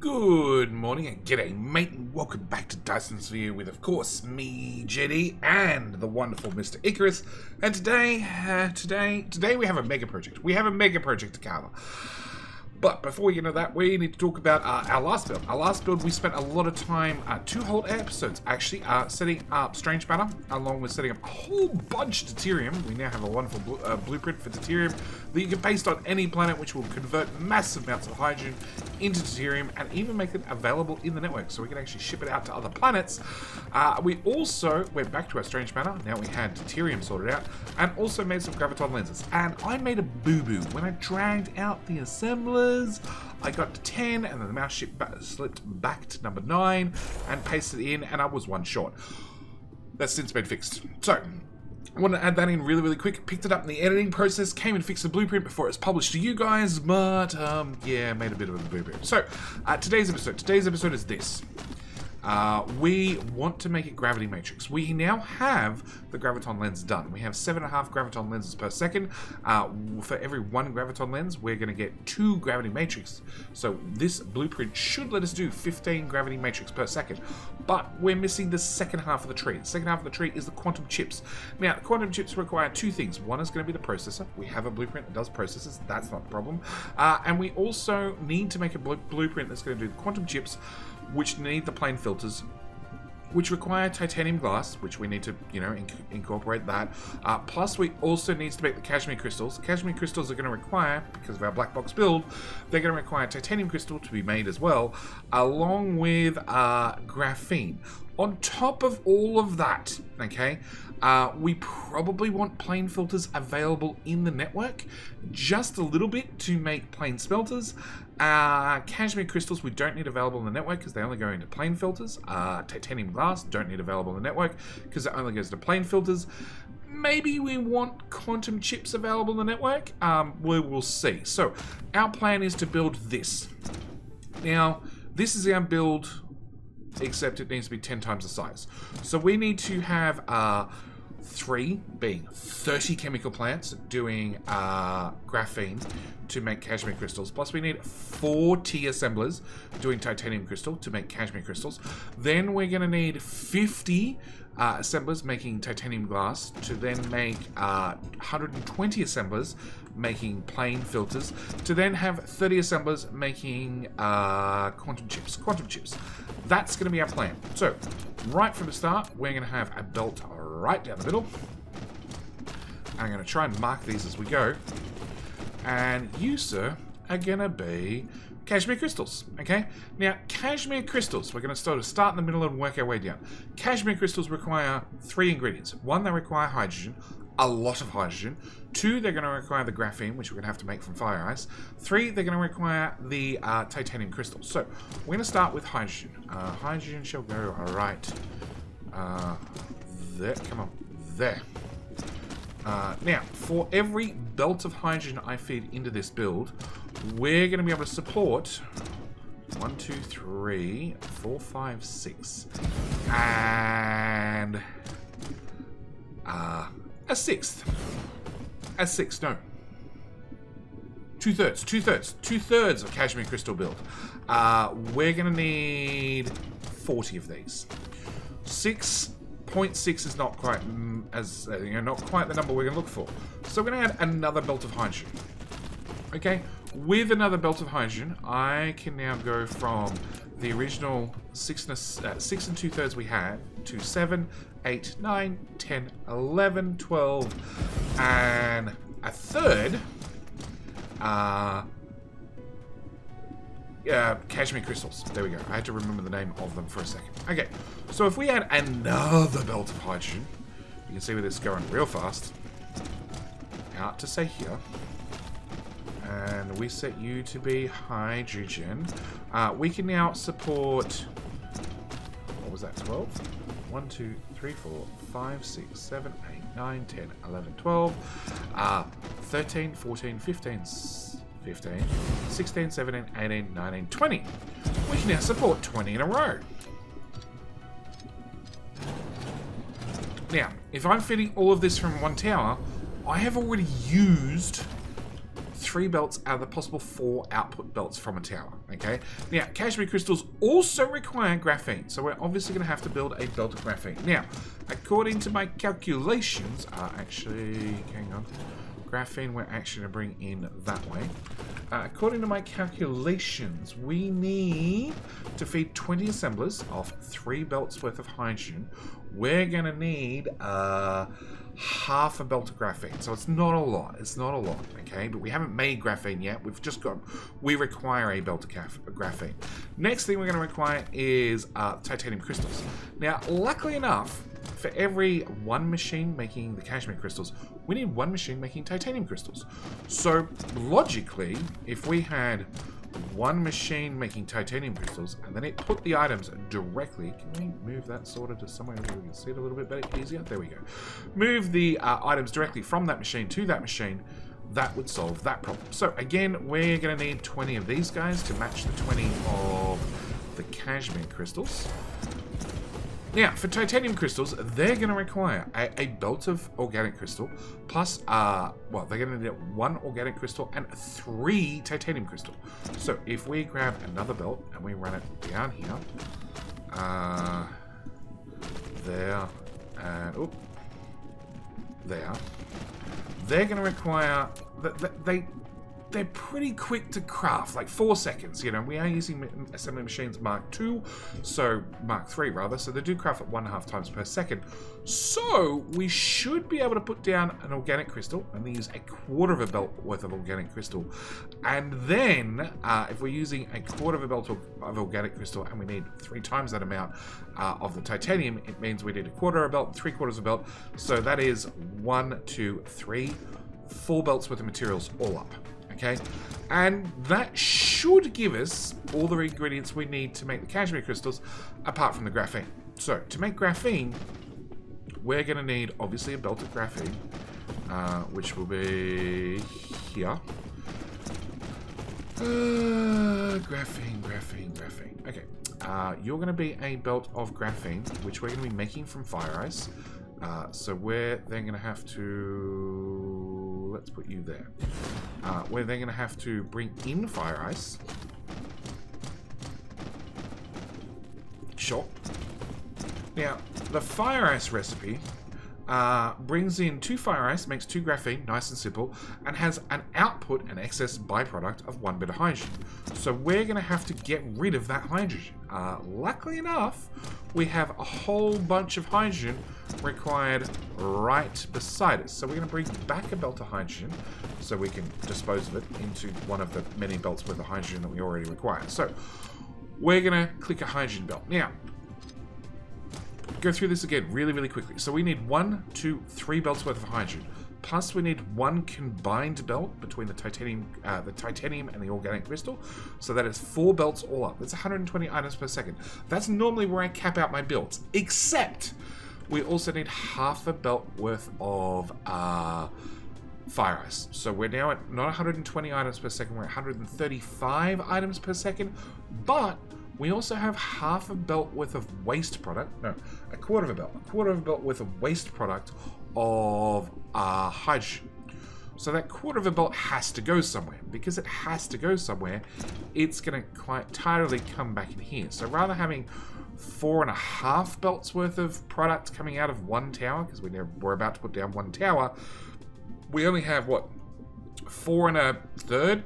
Good morning and g'day mate, and welcome back to Dyson Sphere with, of course, me, Jetty, and the wonderful Mr. Icarus. And today we have a mega project. We have a mega project to cover. But before we get into that, we need to talk about our last build. Our last build, we spent a lot of time, 2 whole episodes actually, setting up Strange Matter, along with setting up a whole bunch of deuterium. We now have a wonderful blueprint for deuterium that you can paste on any planet, which will convert massive amounts of hydrogen into deuterium and even make it available in the network, so we can actually ship it out to other planets. We also went back to our Strange Matter. Now we had deuterium sorted out, and also made some graviton lenses. And I made a boo-boo when I dragged out the assemblers. I got to 10, and then the mouse slipped back to number 9 and pasted it in, and I was one short. That's since been fixed. So I want to add that in really quick. Picked it up in the editing process, came and fixed the blueprint before it was published to you guys, but yeah, made a bit of a boo-boo. So today's episode is this. We want to make it gravity matrix. We now have the graviton lens done. We have 7.5 graviton lenses per second. For every 1 graviton lens, we're going to get 2 gravity matrix. So this blueprint should let us do 15 gravity matrix per second. But we're missing the second half of the tree. The second half of the tree is the quantum chips. Now, the quantum chips require 2 things. One is going to be the processor. We have a blueprint that does processors. That's not a problem. And we also need to make a blueprint that's going to do the quantum chips, which need the plane filters, which require titanium glass, which we need to, incorporate that. Plus, we also need to make the cashmere crystals. The cashmere crystals are going to require, because of our black box build, they're going to require titanium crystal to be made as well, along with graphene. On top of all of that, okay, we probably want plane filters available in the network, just a little bit to make plane smelters. Cashmere crystals we don't need available in the network because they only go into plane filters. Titanium glass don't need available in the network because it only goes to plane filters. Maybe we want quantum chips available in the network. We will see. So our plan is to build this. Now, this is our build, except it needs to be 10 times the size. So we need to have 3 being 30 chemical plants doing graphene to make cashmere crystals. Plus we need 40 assemblers doing titanium crystal to make cashmere crystals. Then we're going to need 50 assemblers making titanium glass to then make 120 assemblers making plane filters to then have 30 assemblers making quantum chips. That's going to be our plan. So right from the start, we're going to have a belt right down the middle. And I'm going to try and mark these as we go. And you, sir, are going to be cashmere crystals, okay? Now, cashmere crystals, we're going to start in the middle and work our way down. Cashmere crystals require 3 ingredients. 1, they require hydrogen, a lot of hydrogen. 2, they're going to require the graphene, which we're going to have to make from fire ice. 3, they're going to require the titanium crystals. So, we're going to start with hydrogen. Hydrogen shall go right there. Come on, there. Now, for every belt of hydrogen I feed into this build, we're going to be able to support 1, 2, 3, 4, 5, 6, and a 6th. A 6th, no. 2/3 of cashmere crystal build. We're going to need 40 of these. 6.6 is not quite not quite the number we're going to look for. So we're going to add another belt of hydrogen. Okay, with another belt of hydrogen, I can now go from the original 6 and 2/3 we had to 7, 8, 9, 10, 11, 12, and a third. Cashmere crystals. There we go. I had to remember the name of them for a second. Okay, so if we add another belt of hydrogen, you can see where this is going real fast. Out to say here. And we set you to be hydrogen. We can now support, what was that, 12? 1, 2, 3, 4, 5, 6, 7, 8, 9, 10, 11, 12, 13, 14, 15, 16, 17, 18, 19, 20. We can now support 20 in a row. Now, if I'm fitting all of this from one tower, I have already used 3 belts out of the possible 4 output belts from a tower. Okay. Now, cashmere crystals also require graphene, so we're obviously going to have to build a belt of graphene. Now, according to my calculations, hang on. Graphene we're actually going to bring in that way. According to my calculations, we need to feed 20 assemblers of 3 belts worth of hydrogen. We're going to need half a belt of graphene. So it's not a lot. It's not a lot, okay? But we haven't made graphene yet. We require a belt of graphene. Next thing we're going to require is titanium crystals. Now, luckily enough, for every 1 machine making the cashmere crystals, we need 1 machine making titanium crystals. So logically, if we had 1 machine making titanium crystals, and then it put the items directly, can we move that sort of to somewhere where we can see it a little bit better, easier? There we go. Move the items directly from that machine to that machine, that would solve that problem. So again, we're going to need 20 of these guys to match the 20 of the cashmere crystals. Now, for titanium crystals, they're going to require a belt of organic crystal, plus, well, they're going to need 1 organic crystal and 3 titanium crystal. So, if we grab another belt and we run it down here, there, and, there, they're going to require, they're pretty quick to craft, like 4 seconds. You know, we are using assembly machines Mark II, so Mark III rather, so they do craft at 1.5 times per second. So we should be able to put down an organic crystal and use 1/4 of a belt worth of organic crystal. And then, if we're using 1/4 of a belt of organic crystal and we need 3 times that amount of the titanium, it means we need 1/4 of a belt, 3/4 of a belt. So that is 1, 2, 3, 4 belts worth of materials all up. Okay, and that should give us all the ingredients we need to make the cashmere crystals, apart from the graphene. So, to make graphene, we're going to need, obviously, a belt of graphene, which will be here. Graphene. Okay, you're going to be a belt of graphene, which we're going to be making from fire ice. So we're then going to have to... Let's put you there. We're then going to have to bring in fire ice. Sure. Now, the fire ice recipe brings in 2 fire ice, makes 2 graphene, nice and simple, and has an output, an excess byproduct of 1 bit of hydrogen. So we're going to have to get rid of that hydrogen. Luckily enough, we have a whole bunch of hydrogen required right beside us. So we're going to bring back a belt of hydrogen so we can dispose of it into one of the many belts with the hydrogen that we already require. So we're going to click a hydrogen belt. Now, go through this again really quickly. So we need 1, 2, 3 belts worth of hydrogen. Plus we need 1 combined belt between the titanium and the organic crystal. So that is 4 belts all up. That's 120 items per second. That's normally where I cap out my builds. Except we also need half a belt worth of fire ice. So we're now at not 120 items per second, we're at 135 items per second. But we also have half a belt worth of waste product. No, 1/4 of a belt. 1/4 of a belt worth of waste product of hydrogen. So that 1/4 of a belt has to go somewhere. Because it has to go somewhere, it's going to quite entirely come back in here. So rather having 4.5 belts worth of product coming out of 1 tower, because we're about to put down 1 tower, we only have, what, 4 1/3?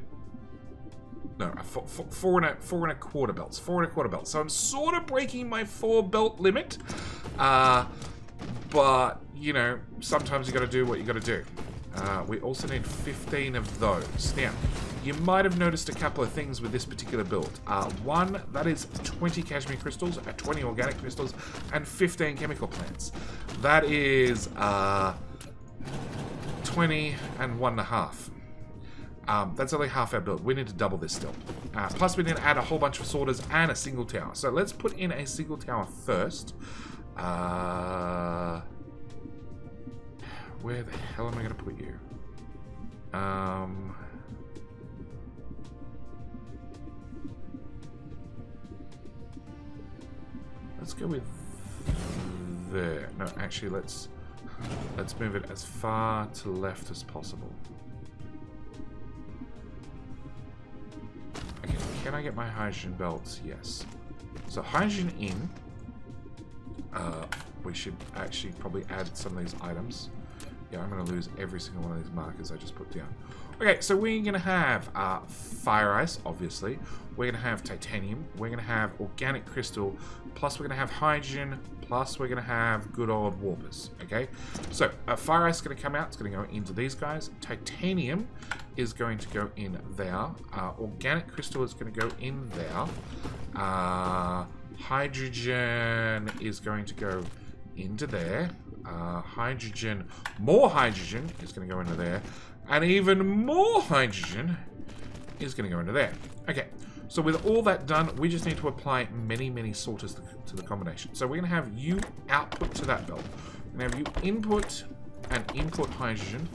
No, 4 1/4 belts. 4 1/4 belts. So I'm sort of breaking my 4 belt limit. But, you know, sometimes you got to do what you got to do. We also need 15 of those. Now, you might have noticed a couple of things with this particular build. 1, that is 20 cashmere crystals, 20 organic crystals, and 15 chemical plants. That is 20 and 1.5. That's only half our build. We need to double this still. Plus, we need to add a whole bunch of sorters and a single tower. So let's put in a single tower first. Where the hell am I going to put you? Let's go with there. No, actually, let's move it as far to the left as possible. Can I get my hydrogen belts? Yes. So hydrogen in. We should actually probably add some of these items. Yeah, I'm going to lose every single one of these markers I just put down. Okay, so we're going to have fire ice, obviously. We're going to have titanium. We're going to have organic crystal. Plus, we're going to have hydrogen. Plus, we're going to have good old warpers. Okay, so fire ice is going to come out. It's going to go into these guys. Titanium is going to go in there. Organic crystal is going to go in there. Hydrogen is going to go into there. Hydrogen, more hydrogen is going to go into there. And even more hydrogen is going to go into there. Okay, so with all that done, we just need to apply many, many sorters to the combination. So we're going to have you output to that belt. We're going to have you input and input hydrogen,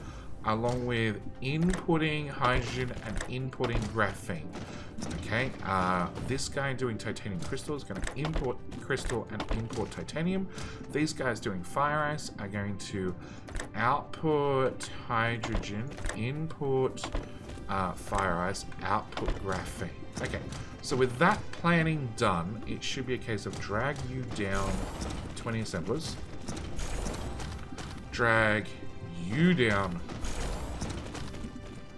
along with inputting hydrogen and inputting graphene. Okay, this guy doing titanium crystal is going to import crystal and import titanium. These guys doing fire ice are going to output hydrogen, input fire ice, output graphene. Okay, so with that planning done, it should be a case of drag you down 20 assemblers, drag you down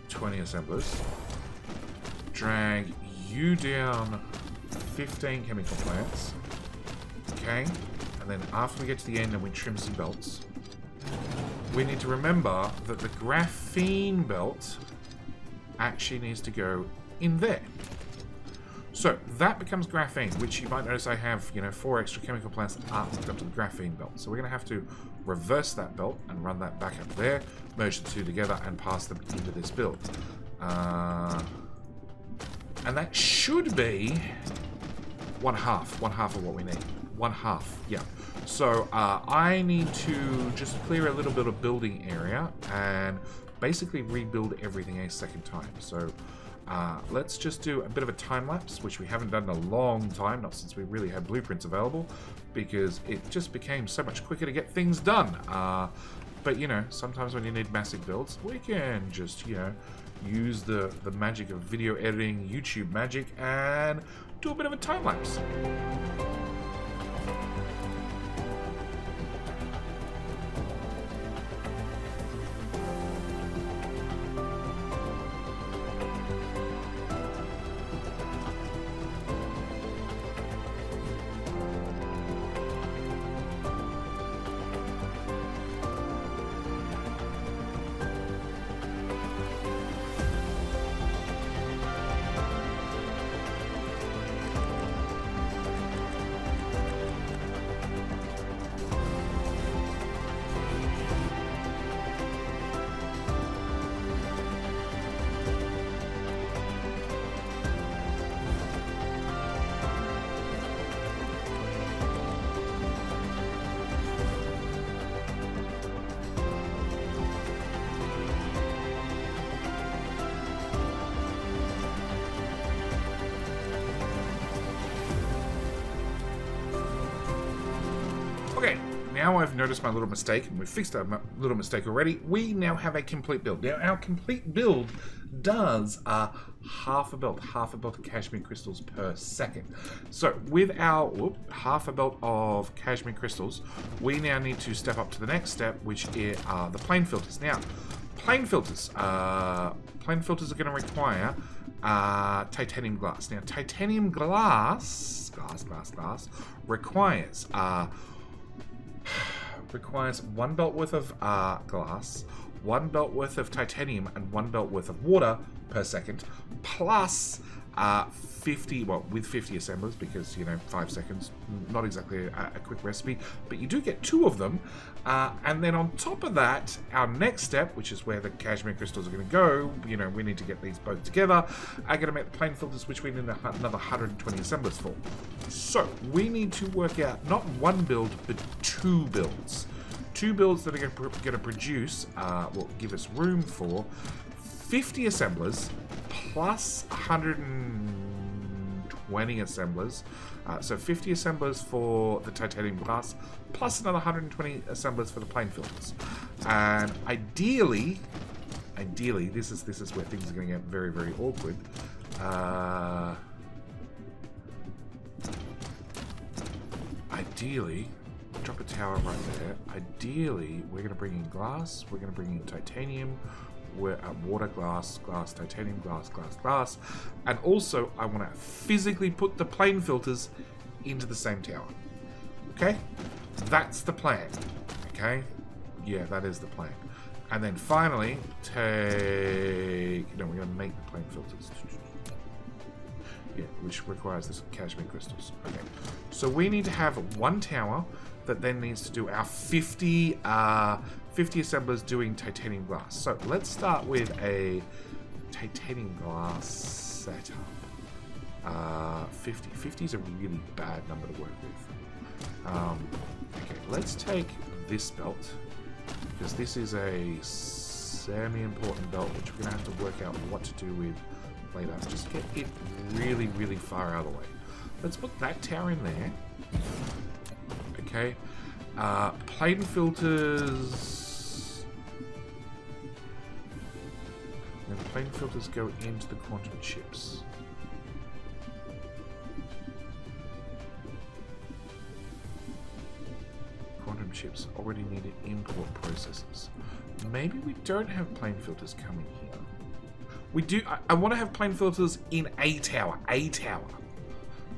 20 assemblers, drag you down 15 chemical plants. Okay, and then after we get to the end and we trim some belts, we need to remember that the graphene belt actually needs to go in there. So that becomes graphene, which you might notice I have, 4 extra chemical plants that aren't hooked up to the graphene belt. So we're going to have to reverse that belt and run that back up there, merge the two together and pass them into this build. And that should be one half of what we need. One half, yeah. So I need to just clear a little bit of building area and basically rebuild everything a second time. So let's just do a bit of a time lapse, which we haven't done in a long time, not since we really had blueprints available, because it just became so much quicker to get things done. But sometimes when you need massive builds, we can just, use the magic of video editing, YouTube magic, and do a bit of a time lapse. Okay, now I've noticed my little mistake, and we've fixed our little mistake already. We now have a complete build. Now, our complete build does half a belt of cashmere crystals per second. So with our half a belt of cashmere crystals, we now need to step up to the next step, which are the plane filters. Now, plane filters are going to require titanium glass. Now, titanium glass requires one belt worth of glass, one belt worth of titanium, and one belt worth of water per second, plus 50, with 50 assemblers, because 5 seconds, not exactly a quick recipe, but you do get 2 of them. And then on top of that, our next step, which is where the cashmere crystals are going to go, we need to get these both together, are going to make the plane filters, which we need another 120 assemblers for. So we need to work out not one build, but 2 builds. 2 builds that are going to produce, give us room for 50 assemblers plus 120 assemblers. So 50 assemblers for the titanium glass plus another 120 assemblers for the plane filters. And ideally, this is where things are going to get very, very awkward. ideally, drop a tower right there. Ideally, we're going to bring in glass. We're going to bring in titanium. We're at water, glass, glass, titanium, glass, glass, glass. And also, I want to physically put the plane filters into the same tower. Okay? That's the plan. Okay? Yeah, that is the plan. And then finally, take... No, we're going to make the plane filters. Yeah, which requires this cashmere crystals. Okay. So we need to have one tower that then needs to do our 50 assemblers doing titanium glass. So let's start with a titanium glass setup. 50. 50 is a really bad number to work with. Okay, let's take this belt, because this is a semi-important belt, which we're going to have to work out what to do with later. Just get it really, really far out of the way. Let's put that tower in there. Okay. Plane filters. And plane filters go into the quantum chips. Quantum chips already needed import processors. Maybe we don't have plane filters coming here. We do. I want to have plane filters in a tower. A tower.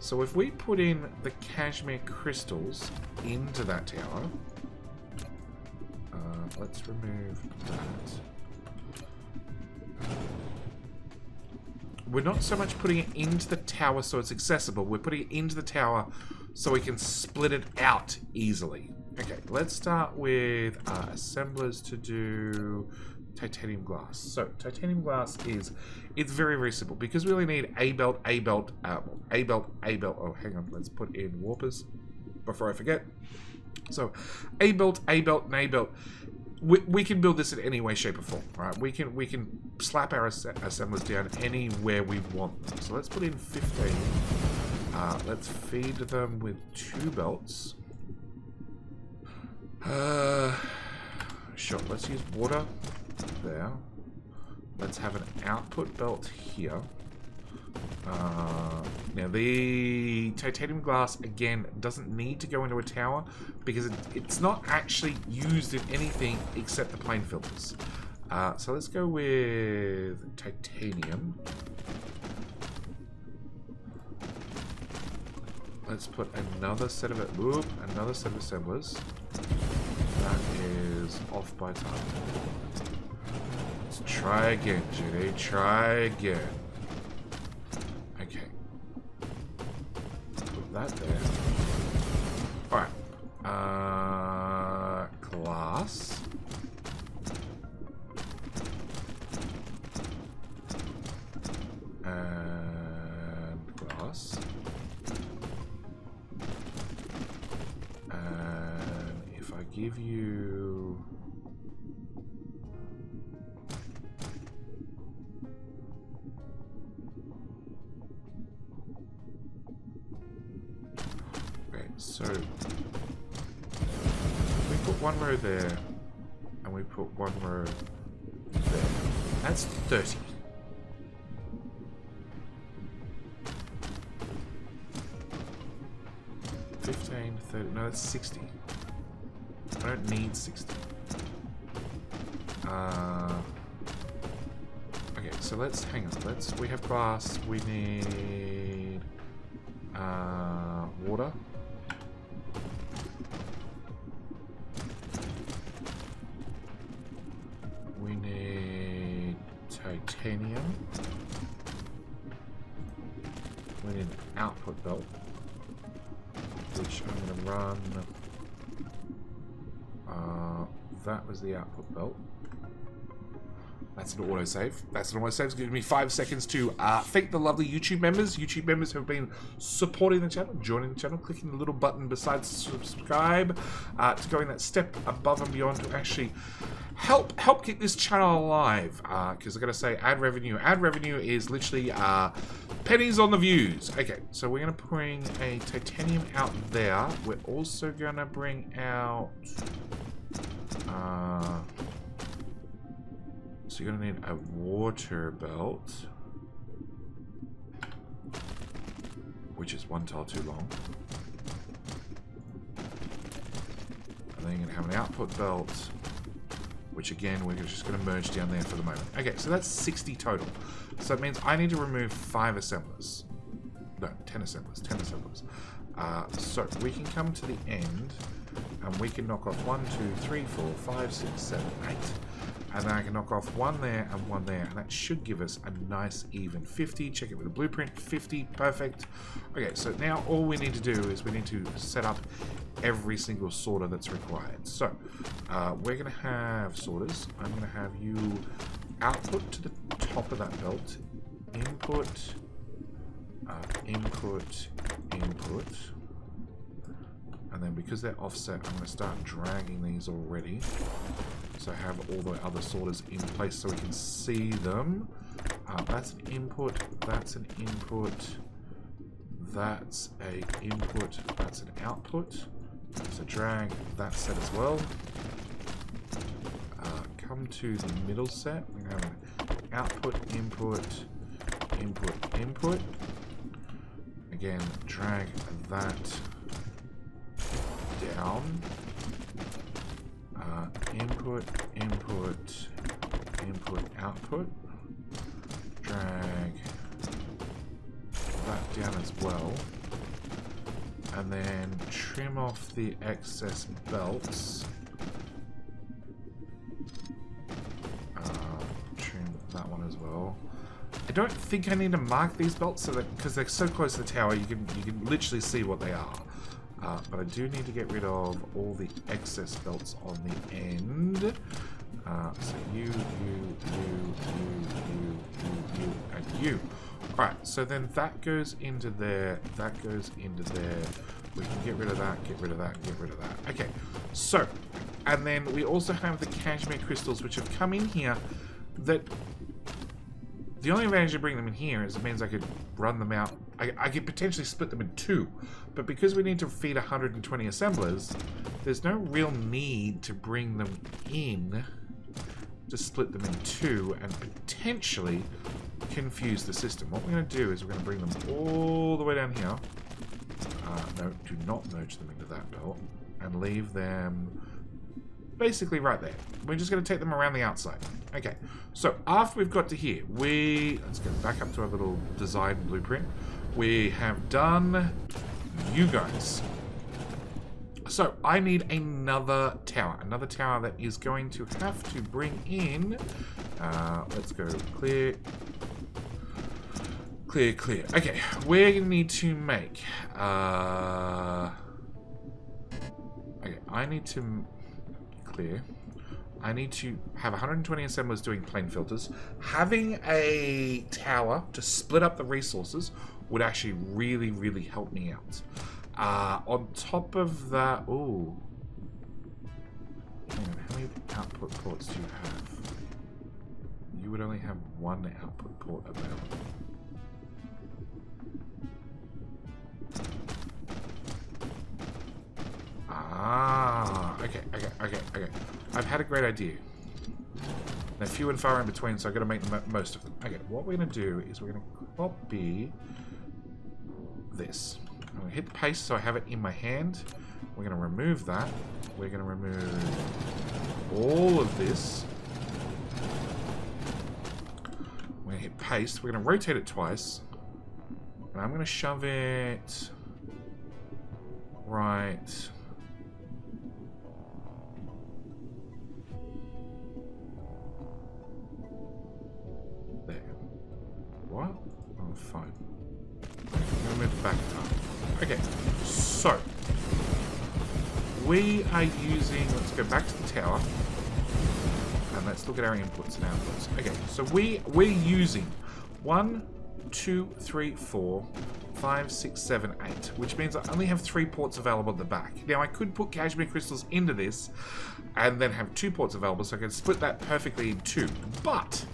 So if we put in the cashmere crystals into that tower, let's remove that. We're not so much putting it into the tower so it's accessible. We're putting it into the tower so we can split it out easily. Okay, let's start with assemblers to do titanium glass. So titanium glass it's very, very simple because we only need a belt, a belt, a belt, a belt. Oh, hang on, let's put in warpers before I forget. So a belt, and a belt. We can build this in any way, shape, or form, right? We can slap our assemblers down anywhere we want them. So let's put in 15. Let's feed them with 2 belts. Sure, let's use water there. Let's have an output belt here. Now the titanium glass again doesn't need to go into a tower because it's not actually used in anything except the plane filters. So let's go with titanium. Let's put another set of another set of assemblers. That is off by time. Let's try again, Judy. Try again. Okay. Put that there. Alright. Glass. And glass. And if I give you... So, we put one row there, and we put one row there. That's 30. No, that's 60. I don't need 60. Okay, so let's hang on. We have glass. We need water. We need titanium. We need an output belt, which I'm going to run. That was the output belt. That's an autosave. That's an autosave. It's giving me 5 seconds to thank the lovely YouTube members. YouTube members who have been supporting the channel, joining the channel, clicking the little button beside subscribe to going that step above and beyond to actually help keep this channel alive. Because I got to say, ad revenue is literally pennies on the views. Okay, so we're going to bring a titanium out there. We're also going to bring out... so you're going to need a water belt, which is 1 tile too long. And then you're going to have an output belt, which again, we're just going to merge down there for the moment. Okay, so that's 60 total. So it means I need to remove 5 assemblers. No, 10 assemblers. 10 assemblers. So we can come to the end, and we can knock off 1, 2, 3, 4, 5, 6, 7, 8. And then I can knock off 1 there and 1 there, and that should give us a nice even 50. Check it with a blueprint. 50, perfect. Okay, so now all we need to do is we need to set up every single sorter that's required. So we're going to have sorters. I'm going to have you output to the top of that belt, input, input, input, and then because they're offset, I'm going to start dragging these already. So I have all the other sorters in place so we can see them. That's an input, that's an input, that's an input, that's an output. So drag that set as well. Come to the middle set. We're going to have an output, input, input, input. Again, drag that down. Input, input, input, output. Drag that down as well. And then trim off the excess belts. Trim that one as well. I don't think I need to mark these belts so that because they're so close to the tower, you can literally see what they are. But I do need to get rid of all the excess belts on the end. So you, and you. Alright, so then that goes into there, that goes into there. We can get rid of that, get rid of that, get rid of that. Okay, so, and then we also have the cashmere crystals which have come in here that... The only advantage of bringing them in here is it means I could run them out. I could potentially split them in 2. But because we need to feed 120 assemblers, there's no real need to bring them in to split them in 2 and potentially confuse the system. What we're going to do is we're going to bring them all the way down here. No, do not merge them into that belt. And leave them basically right there. We're just going to take them around the outside. Okay, so after we've got to here, let's go back up to our little design blueprint. We have done you guys. So I need another tower that is going to have to bring in, let's go clear, clear, clear. Okay, we're going to need to make, okay, I need to clear. I need to have 120 assemblers doing plane filters. Having a tower to split up the resources would actually really, really help me out. On top of that... Ooh. Hang on, how many output ports do you have? You would only have 1 output port available. Okay. I've had a great idea. They're few and far in between, so I've got to make the most of them. Okay, what we're going to do is we're going to copy this. I'm going to hit the paste so I have it in my hand. We're going to remove that. We're going to remove all of this. We're going to hit paste. We're going to rotate it twice. And I'm going to shove it right... What? Oh, fine. I'm going to move back up. Okay, so we are using, let's go back to the tower and let's look at our inputs and outputs. Okay, so we're using 1, 2, 3, 4, 5, 6, 7, 8, which means I only have 3 ports available at the back. Now I could put cashmere crystals into this and then have 2 ports available, so I can split that perfectly in 2. But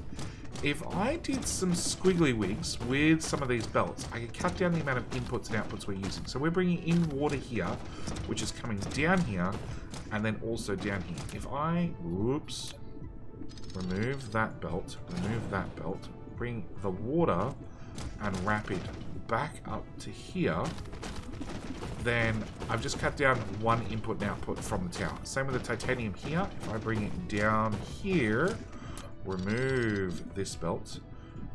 if I did some squiggly wigs with some of these belts, I could cut down the amount of inputs and outputs we're using. So we're bringing in water here, which is coming down here, and then also down here. If I, whoops, remove that belt, bring the water and wrap it back up to here, then I've just cut down one input and output from the tower. Same with the titanium here. If I bring it down here, remove this belt,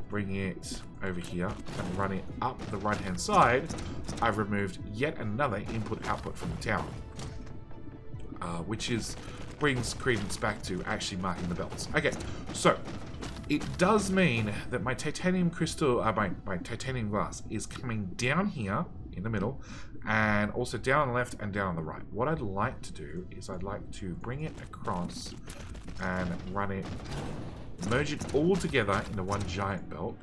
bring it over here, and run it up the right-hand side, I've removed yet another input-output from the tower. Which brings credence back to actually marking the belts. Okay, so it does mean that my titanium crystal, my titanium glass is coming down here in the middle, and also down on the left and down on the right. What I'd like to do is I'd like to bring it across and run it, merge it all together into one giant belt,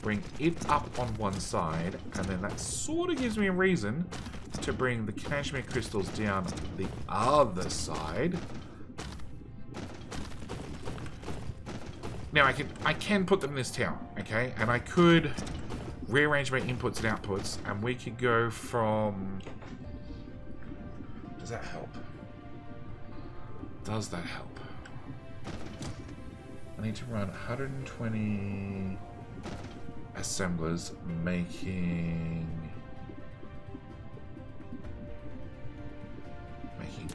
bring it up on one side, and then that sort of gives me a reason to bring the cashmere crystals down the other side. Now I can put them in this tower, okay? And I could rearrange my inputs and outputs, and we could go from... Does that help? Does that help? I need to run 120 assemblers making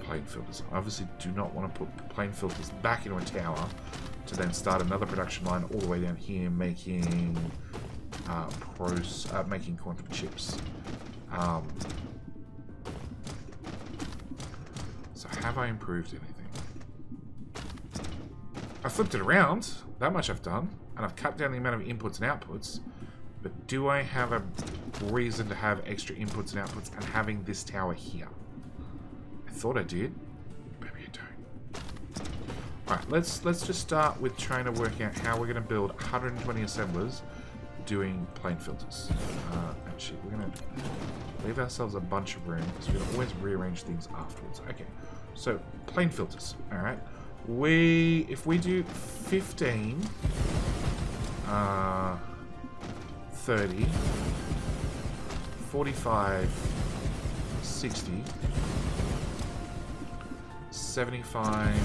plane filters. I obviously do not want to put plane filters back into a tower to then start another production line all the way down here making making quantum chips. So have I improved anything? I flipped it around. That much I've done, and I've cut down the amount of inputs and outputs. But do I have a reason to have extra inputs and outputs and having this tower here? I thought I did. Maybe I don't. Alright, let's just start with trying to work out how we're going to build 120 assemblers doing plane filters. Actually, we're going to leave ourselves a bunch of room because we're going to always rearrange things afterwards. Okay, so plane filters. Alright. If we do 15, 30, 45, 60, 75,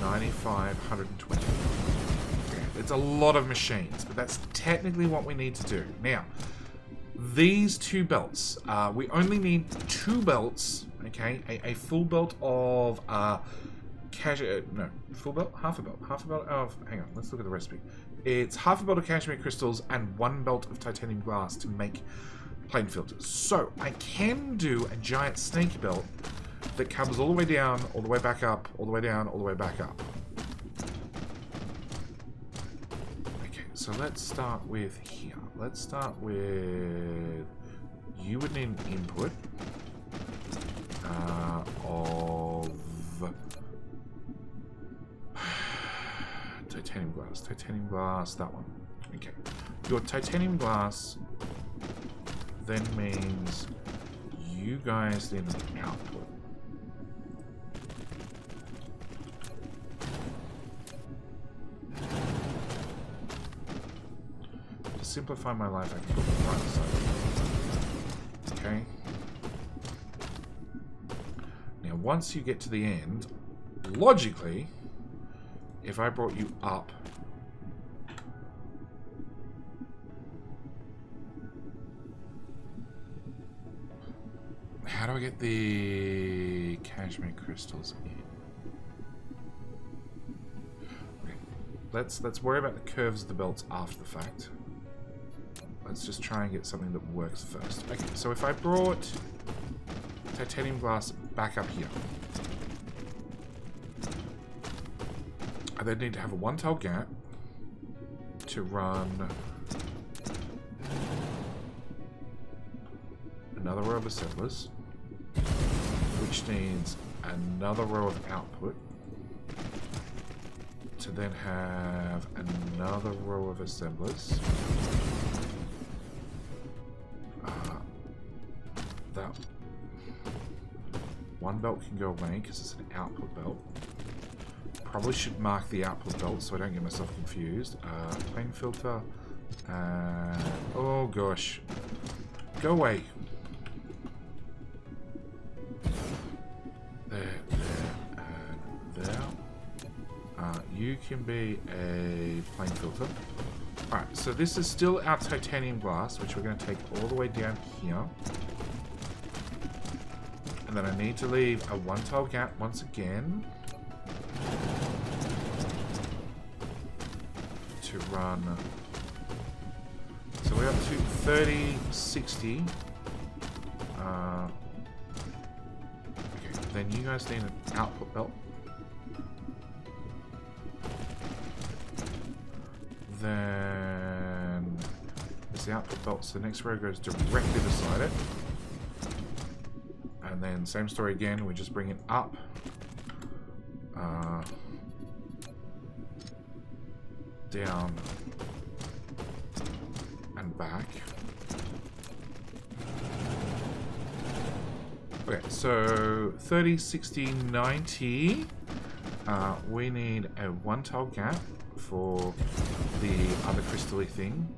95, 120. Okay, it's a lot of machines, but that's technically what we need to do. Now, these two belts, we only need two belts, okay? A full belt of no, full belt? Half a belt of, hang on, let's look at the recipe. It's half a belt of cashmere crystals and one belt of titanium glass to make plane filters. So, I can do a giant snake belt that comes all the way down, all the way back up, all the way down, all the way back up. Okay, so let's start with here. Let's start with... You would need an input of... Titanium glass, that one. Okay. Your titanium glass then means you guys need an output. To simplify my life, I can put the right side. Okay. Now, once you get to the end, logically, if I brought you up, how do I get the cashmere crystals in? Okay. Let's worry about the curves of the belts after the fact. Let's just try and get something that works first. Okay, so if I brought titanium glass back up here, I then need to have a one-tailed gap to run another row of assemblers, which needs another row of output to then have another row of assemblers. That one belt can go away because it's an output belt. Probably should mark the output belt so I don't get myself confused. Plane filter. Oh gosh. Go away. There, and there. You can be a plane filter. Alright, so this is still our titanium glass, which we're going to take all the way down here. And then I need to leave a one-tile gap once again to run. So we're up to 30, 60. Okay, then you guys need an output belt. Then there's the output belt, so the next row goes directly beside it. And then same story again, we just bring it up. Down and back. Okay, so 30, 60, 90. We need a one-tile gap for the other crystal-y thing.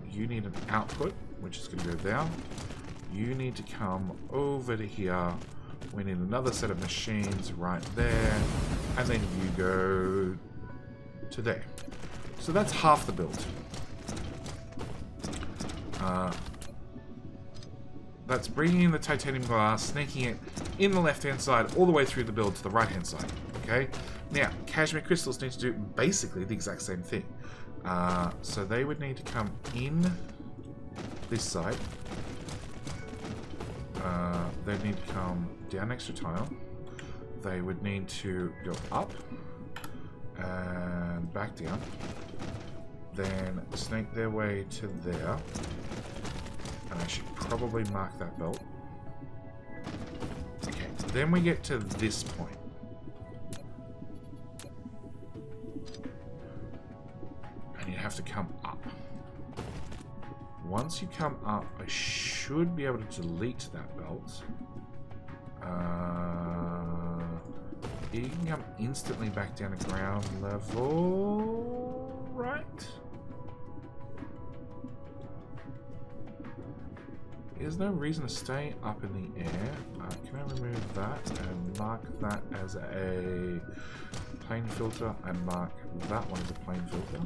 You need an output, which is going to go there. You need to come over to here. We need another set of machines right there. And then you go to there. So that's half the build. That's bringing in the titanium glass, sneaking it in the left-hand side all the way through the build to the right-hand side. Okay? Now, cashmere crystals need to do basically the exact same thing. So they would need to come in this side. They need to come down extra tile. They would need to go up and back down. Then snake their way to there. And I should probably mark that belt. Okay, then we get to this point. And you have to come up. Once you come up, I should be able to delete that belt. You can come instantly back down to ground level, right? There's no reason to stay up in the air. Can I remove that and mark that as a plane filter and mark that one as a plane filter?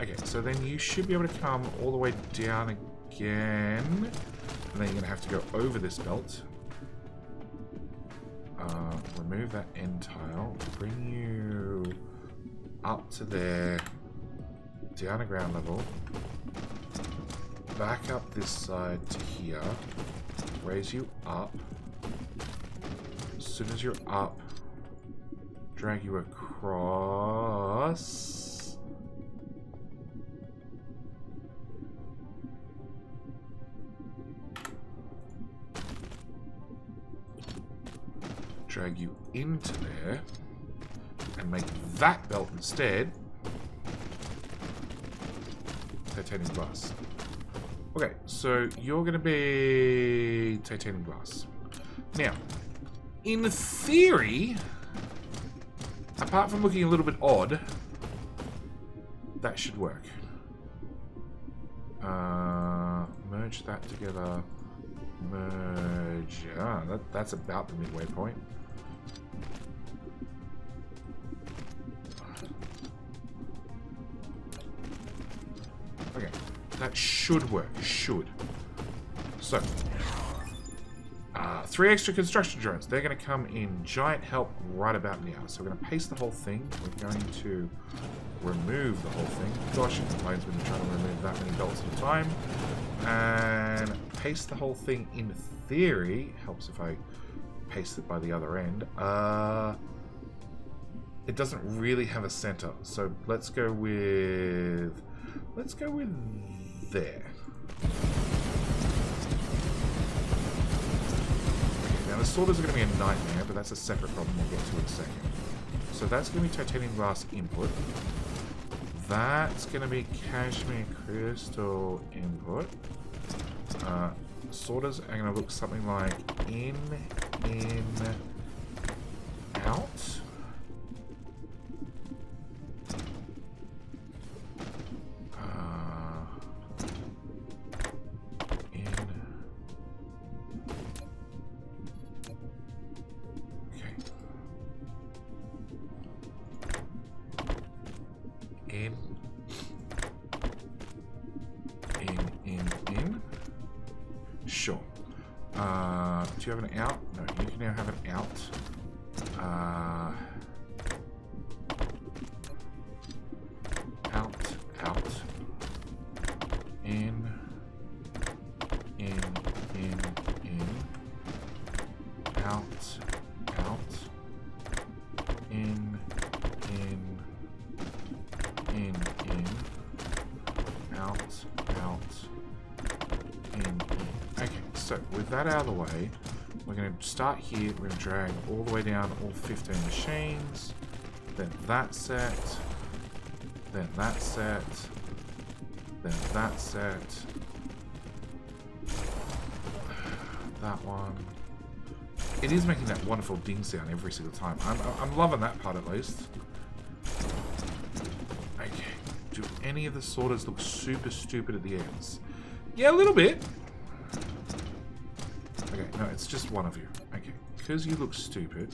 Okay, so then you should be able to come all the way down again. And then you're going to have to go over this belt. Remove that end tile. Bring you up to there. Down to ground level. Back up this side to here. Raise you up. As soon as you're up, drag you across. Drag you into there and make that belt instead titanium glass. Okay, so you're going to be titanium glass. Now, in theory, apart from looking a little bit odd, that should work. Merge that together. Merge. That's about the midway point. Okay, that should work. Should. So, 3 extra construction drones. They're going to come in giant help right about now. So we're going to paste the whole thing. We're going to remove the whole thing. Gosh, it complains when you're trying to remove that many belts at a time. And paste the whole thing in theory. Helps if I paste it by the other end. It doesn't really have a center. So let's go with... there. Now the sorters are going to be a nightmare, but that's a separate problem we'll get to in a second. So that's going to be titanium glass input. That's going to be cashmere crystal input. Sorters are going to look something like in, out. Sure. Do you have an out? No, you can now have an out. Out, out. In. Out, out. In. Out, out. In. Okay, so with that out of the way, we're going to start here. We're going to drag all the way down all 15 machines. Then that set. Then that set. Then that set. That one. It is making that wonderful ding sound every single time. I'm loving that part at least. Okay. Do any of the sorters look super stupid at the ends? Yeah, a little bit. Okay, no, it's just one of you. Okay, because you look stupid,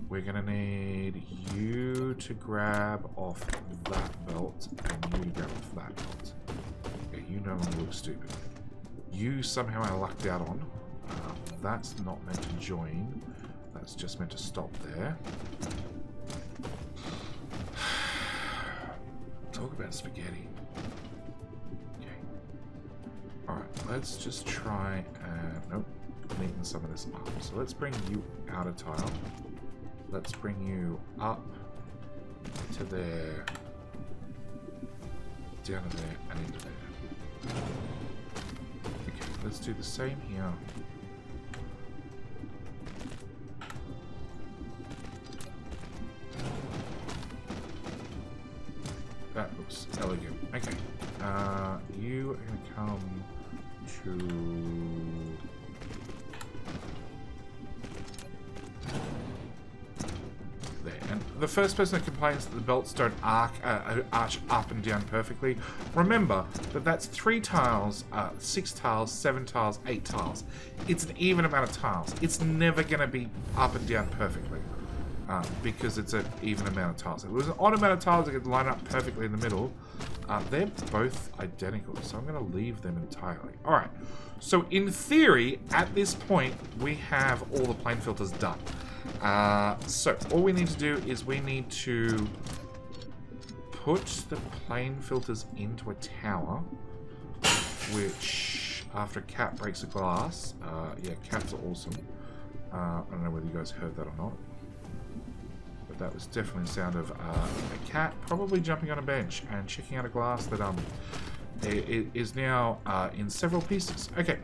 we're going to need you to grab off that belt and you to grab off that belt. Okay, you no longer look stupid. You somehow I lucked out on. That's not meant to join. That's just meant to stop there. Talk about spaghetti. Okay. Alright, let's just try and... Nope. Neaten some of this up. So let's bring you out of tile. Let's bring you up to there, down to there, and into there. Okay, let's do the same here. That looks elegant. Okay, you are going to come to... The first person that complains that the belts don't arch up and down perfectly, remember that that's 3 tiles, 6 tiles, 7 tiles, 8 tiles. It's an even amount of tiles. It's never going to be up and down perfectly because it's an even amount of tiles. If it was an odd amount of tiles that could line up perfectly in the middle, they're both identical, so I'm going to leave them entirely. Alright, so in theory, at this point, we have all the plane filters done. So all we need to do is we need to put the plane filters into a tower, which after a cat breaks a glass, yeah, cats are awesome. I don't know whether you guys heard that or not, but that was definitely the sound of a cat probably jumping on a bench and checking out a glass that it is now in several pieces. Okay,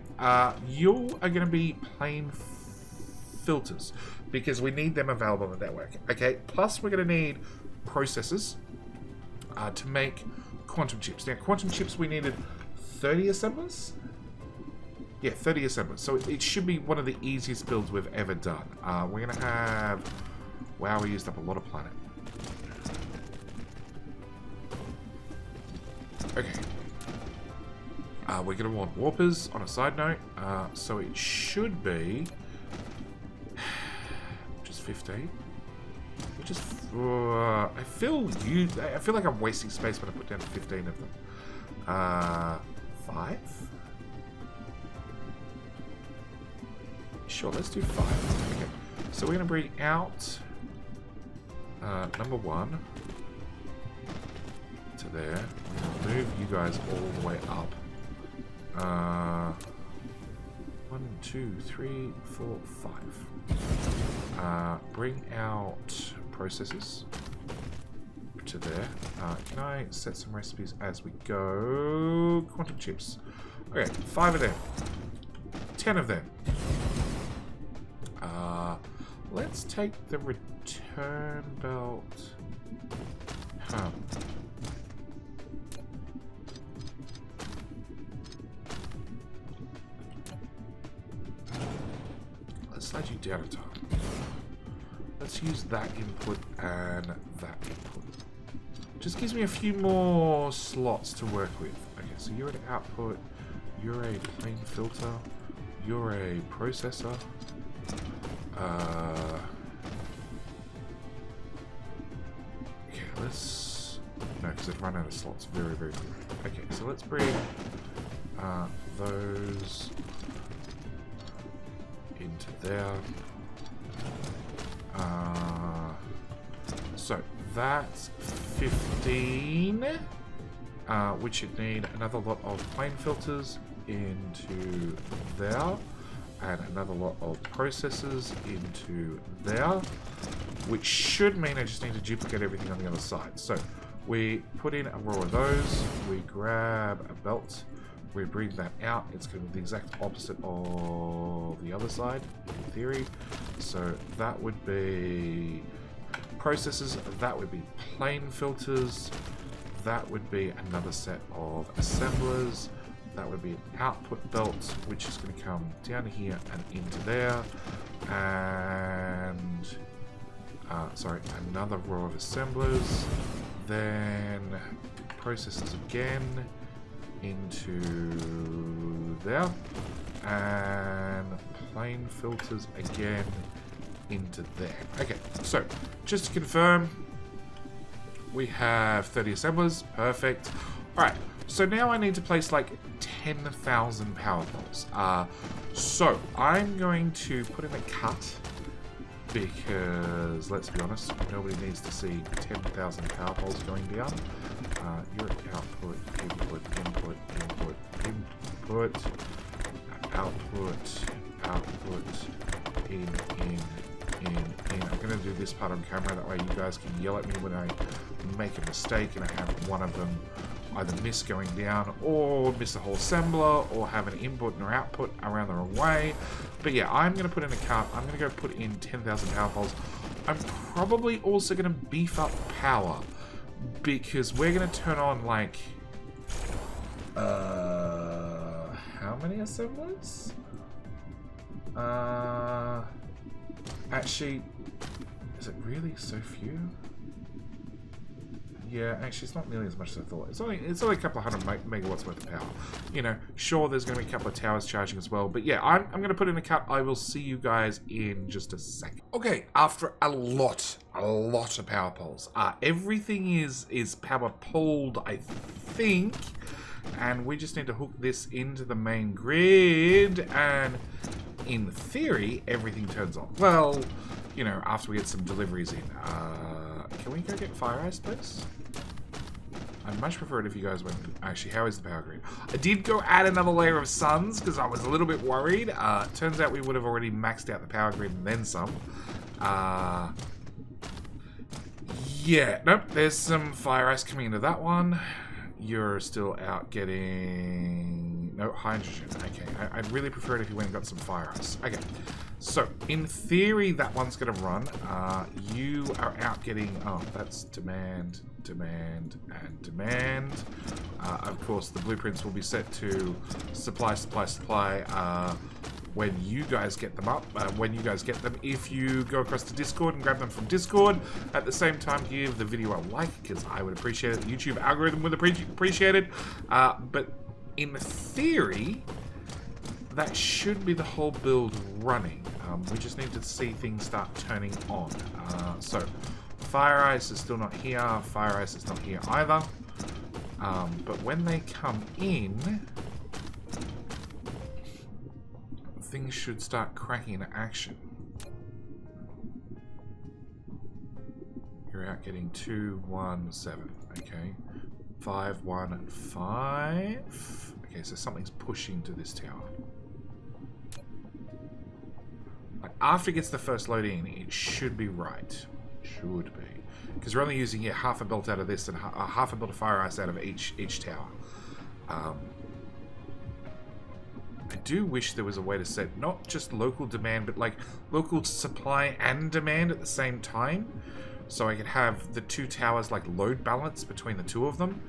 you are going to be plane filters, because we need them available on the network. Okay, plus we're going to need processors to make quantum chips. Now, quantum chips, we needed 30 assemblers? Yeah, 30 assemblers. So it should be one of the easiest builds we've ever done. We're going to have... Wow, we used up a lot of planet. Okay. We're going to want warpers on a side note. So it should be... 15. Which is, I feel like I'm wasting space when I put down 15 of them. 5? Sure, let's do 5. Okay, so we're gonna bring out number 1 to there. We're gonna move you guys all the way up. 1, 2, 3, 4, 5. Bring out processors to there. Can I set some recipes as we go? Quantum chips. Okay, 5 of them. 10 of them. Let's take the return belt. Let's slide you down a time. Let's use that input and that input. Just gives me a few more slots to work with. Okay, so you're an output, you're a plane filter, you're a processor. Okay, let's... No, because I've run out of slots very, very quickly. Okay, so let's bring those there. So that's 15, which you'd need another lot of plane filters into there, and another lot of processors into there, which should mean I just need to duplicate everything on the other side. So we put in a row of those, we grab a belt, we bring that out. It's going to be the exact opposite of the other side, in theory. So that would be processors, that would be plane filters, that would be another set of assemblers, that would be an output belt, which is going to come down here and into there, and sorry, another row of assemblers, then processors again into there, and plane filters again into there. Okay, so just to confirm, we have 30 assemblers. Perfect. Alright, so now I need to place like 10,000 power poles. So I'm going to put in a cut, because let's be honest, nobody needs to see 10,000 power poles going down. Your output, input, input, input, input, output, in. I'm going to do this part on camera, that way you guys can yell at me when I make a mistake and I have one of them either miss going down, or miss a whole assembler, or have an input and or output around the wrong way. But yeah, I'm going to put in a cart. I'm going to go put in 10,000 power poles. I'm probably also going to beef up power, because we're going to turn on like how many assemblers? Actually, is it really so few? Yeah, actually, it's not nearly as much as I thought. It's only a couple of hundred megawatts worth of power. You know, sure, there's going to be a couple of towers charging as well. But yeah, I'm going to put in a cut. I will see you guys in just a second. Okay, after a lot of power poles. Everything is power poled, I think. And we just need to hook this into the main grid. And in theory, everything turns on. Well, you know, after we get some deliveries in. Can we go get fire ice, please? I'd much prefer it if you guys went... Actually, how is the power grid? I did go add another layer of suns, because I was a little bit worried. Turns out we would have already maxed out the power grid and then some. Yeah, nope, there's some fire ice coming into that one. You're still out getting... No, hydrogen. Okay, I'd really prefer it if you went and got some fire ice. Okay, so in theory, that one's going to run. You are out getting... Oh, that's demand, demand, and demand. Of course, the blueprints will be set to supply, supply, supply. When you guys get them up, if you go across to Discord and grab them from Discord, at the same time give the video a like, because I would appreciate it. The YouTube algorithm would appreciate it. But in theory, that should be the whole build running. We just need to see things start turning on. So, fire ice is still not here. Fire ice is not here either. But when they come in, things should start cracking into action. You're out getting 2, 1, 7. Okay. 5, 1, and 5. Okay, so something's pushing to this tower. Like, after it gets the first load in, it should be right. Should be. Because we're only using, yeah, half a belt out of this and half a belt of fire ice out of each tower. I do wish there was a way to set not just local demand, but like local supply and demand at the same time. So I could have the two towers like load balance between the two of them.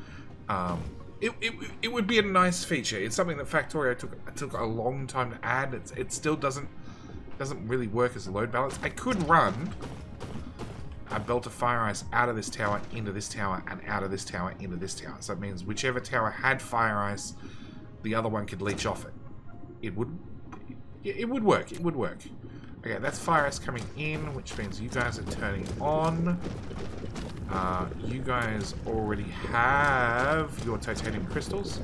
It would be a nice feature. It's something that Factorio took a long time to add. It still doesn't really work as a load balance. I could run a belt of fire ice out of this tower into this tower and out of this tower into this tower. So it means whichever tower had fire ice, the other one could leech off it. It would work. It would work. Okay, that's fire ice coming in, which means you guys are turning on. You guys already have your titanium crystals,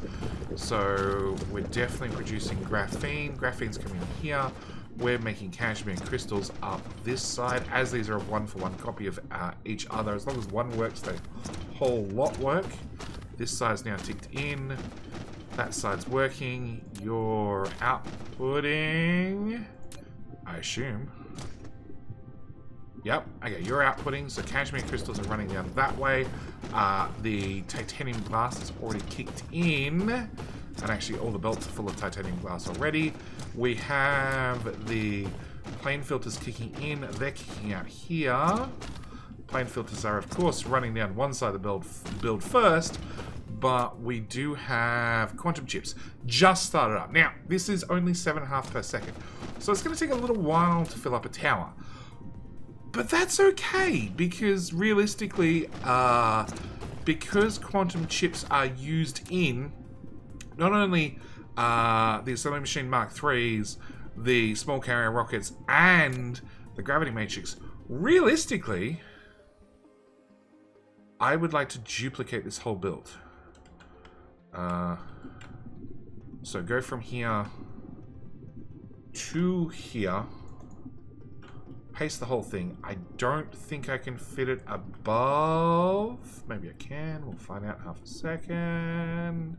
so we're definitely producing graphene. Graphene's coming in here. We're making cashmere crystals up this side, as these are a one-for-one copy of each other. As long as one works, the whole lot work. This side's now ticked in. That side's working. You're outputting, I assume. Yep, okay, you're outputting, so cashmere crystals are running down that way. The titanium glass is already kicked in, and actually all the belts are full of titanium glass already. We have the plane filters kicking in, they're kicking out here. Plane filters are, of course, running down one side of the build first, but we do have quantum chips just started up. Now, this is only 7.5 per second, so it's going to take a little while to fill up a tower. But that's okay, because realistically, because quantum chips are used in not only the Assembly Machine Mark IIIs, the small carrier rockets, and the gravity matrix, realistically, I would like to duplicate this whole build. So go from here to here. Paste the whole thing. I don't think I can fit it above. Maybe I can. We'll find out in half a second.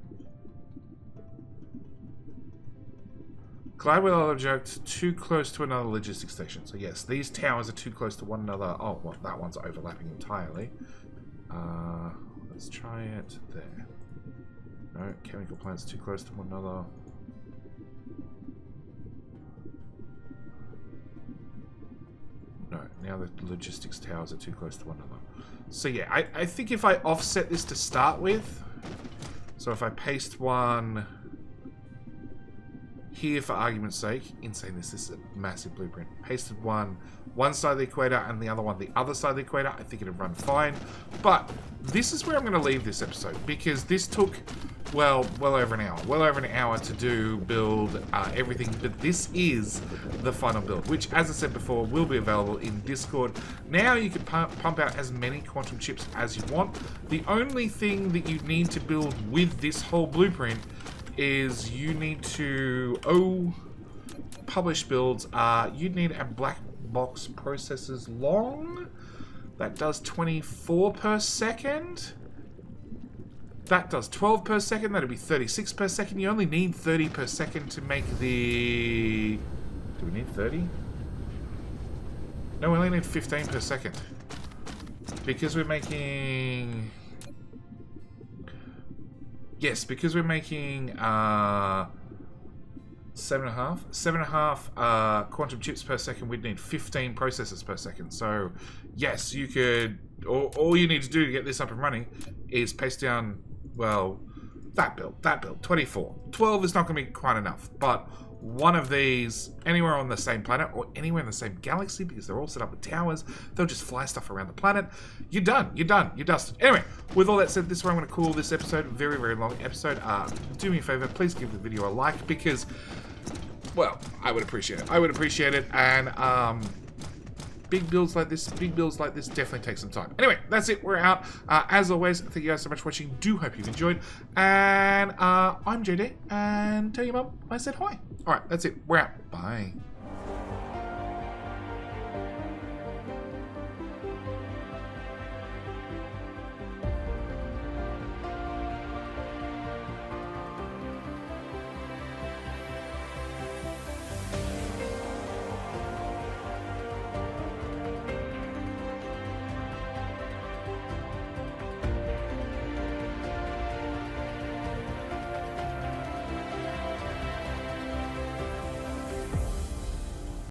Glide with object too close to another logistics station. So yes, these towers are too close to one another. Oh, well, that one's overlapping entirely. Let's try it there. No, chemical plants too close to one another. No, now the logistics towers are too close to one another. So yeah, I think if I offset this to start with, so if I paste one here for argument's sake, insane, this is a massive blueprint. Pasted one side of the equator and the other one the other side of the equator, I think it'd run fine. But this is where I'm going to leave this episode, because this took, well over an hour. Well over an hour to build everything. But this is the final build, which, as I said before, will be available in Discord. Now you can pump out as many quantum chips as you want. The only thing that you need to build with this whole blueprint is you need to publish builds. You need a black box processors long. That does 24 per second. That does 12 per second. That'll be 36 per second. You only need 30 per second to make the... Do we need 30? No, we only need 15 per second. Because we're making... Yes, because we're making 7.5 quantum chips per second, we'd need 15 processors per second. So, yes, you could... All you need to do to get this up and running is paste down, well, that build, 24. 12 is not going to be quite enough, but one of these, anywhere on the same planet, or anywhere in the same galaxy, because they're all set up with towers, they'll just fly stuff around the planet. You're done, you're dusted. Anyway, with all that said, this is where I'm going to call this episode. Very, very long episode. Do me a favor, please give the video a like, because, well, I would appreciate it. And, big builds like this definitely take some time. Anyway, that's it. We're out. As always, thank you guys so much for watching. Do hope you've enjoyed. And I'm JD. And tell your mum I said hi. All right, that's it. We're out. Bye.